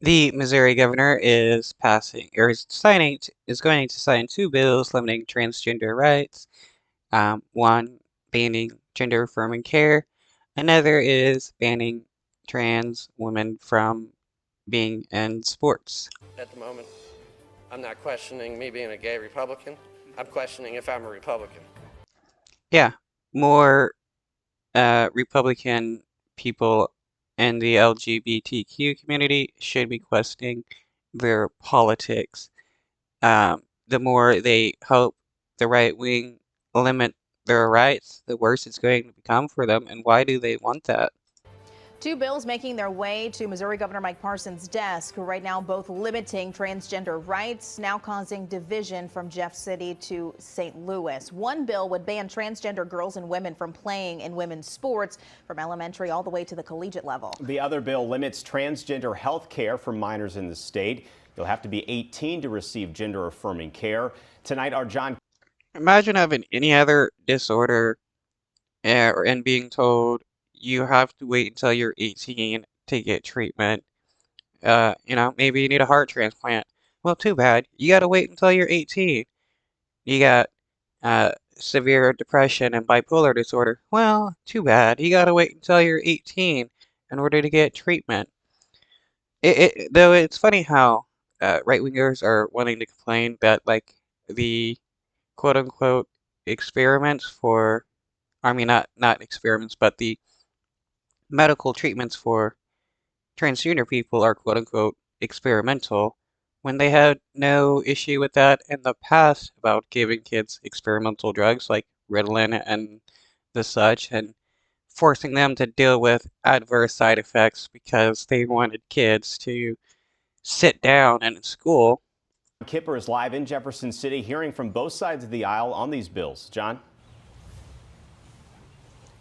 The Missouri governor is passing or is going to sign two bills limiting transgender rights. One banning gender affirming care, another is banning trans women from being in sports. At the moment, I'm not questioning me being a gay Republican. I'm questioning if I'm a Republican. Yeah, more Republican people in the LGBTQ community should be questioning their politics. The more they hope the right wing limit their rights, the worse it's going to become for them. And why do they want that? Two bills making their way to Missouri Governor Mike Parson's desk right now, both limiting transgender rights, now causing division from Jeff City to St. Louis. One bill would ban transgender girls and women from playing in women's sports from elementary all the way to the collegiate level. The other bill limits transgender health care for minors in the state. You'll have to be 18 to receive gender affirming care. Tonight, our John. Imagine having any other disorder and being told you have to wait until you're 18 to get treatment. Maybe you need a heart transplant. Well, too bad. You gotta wait until you're 18. You got severe depression and bipolar disorder. Well, too bad. You gotta wait until you're 18 in order to get treatment. Though it's funny how right-wingers are wanting to complain that, like, the quote-unquote experiments for, I mean, not experiments, but the medical treatments for transgender people are quote-unquote experimental, when they had no issue with that in the past about giving kids experimental drugs like Ritalin and the such, and forcing them to deal with adverse side effects because they wanted kids to sit down in school. Kipper is live in Jefferson City, hearing from both sides of the aisle on these bills. John?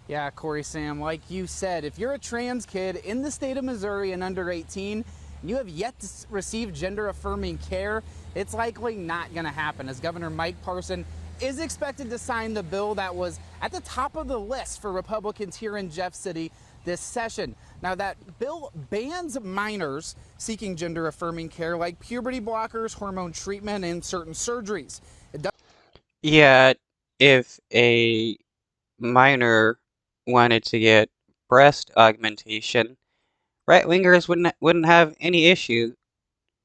Yeah, Corey, Sam, like you said, if you're a trans kid in the state of Missouri and under 18, and you have yet to receive gender affirming care, it's likely not going to happen, as Governor Mike Parson is expected to sign the bill that was at the top of the list for Republicans here in Jeff City this session. Now, that bill bans minors seeking gender affirming care like puberty blockers, hormone treatment, and certain surgeries. Yet, if a minor wanted to get breast augmentation, right-wingers wouldn't have any issue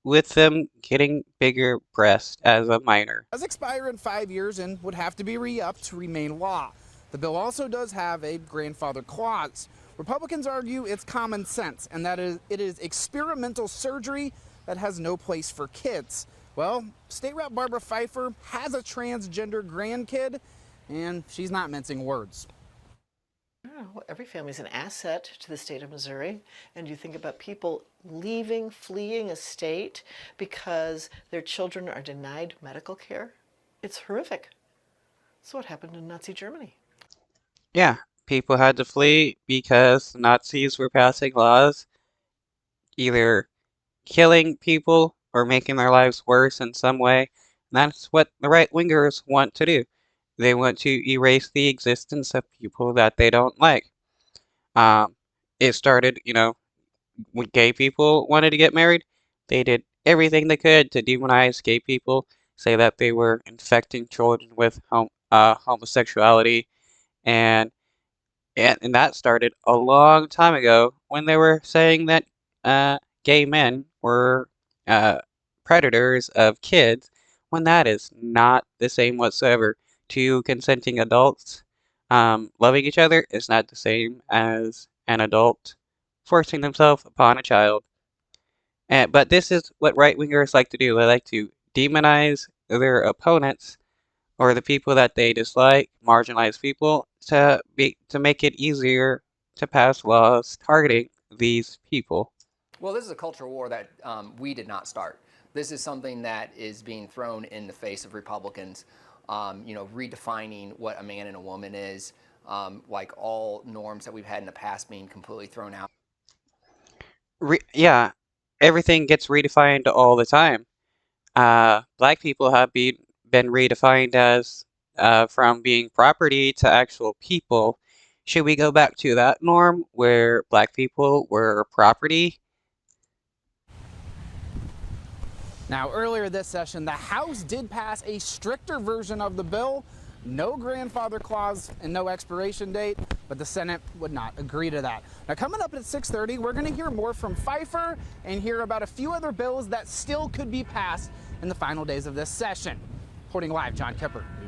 with them getting bigger breasts as a minor. Does expire in 5 years and would have to be re-upped to remain law. The bill also does have a grandfather clause. Republicans argue it's common sense and that it is experimental surgery that has no place for kids. Well, State Rep Barbara Pfeiffer has a transgender grandkid, and she's not mincing words. Well, every family is an asset to the state of Missouri, and you think about people leaving, fleeing a state because their children are denied medical care. It's horrific. That's what happened in Nazi Germany. Yeah, people had to flee because the Nazis were passing laws either killing people or making their lives worse in some way. And that's what the right-wingers want to do. They want to erase the existence of people that they don't like. It started, when gay people wanted to get married, they did everything they could to demonize gay people, say that they were infecting children with homosexuality, and and that started a long time ago when they were saying that gay men were uh, predators of kids, when that is not the same whatsoever. Two consenting adults loving each other is not the same as an adult forcing themselves upon a child. But this is what right-wingers like to do. They like to demonize their opponents or the people that they dislike, marginalized people, to make it easier to pass laws targeting these people. Well, this is a cultural war that we did not start. This is something that is being thrown in the face of Republicans, redefining what a man and a woman is, like all norms that we've had in the past being completely thrown out. Yeah, everything gets redefined all the time. Black people have been redefined as from being property to actual people. Should we go back to that norm where black people were property? Now, earlier this session, the House did pass a stricter version of the bill. No grandfather clause and no expiration date, but the Senate would not agree to that. Now, coming up at 6:30, we're going to hear more from Pfeiffer and hear about a few other bills that still could be passed in the final days of this session. Reporting live, John Kipper, News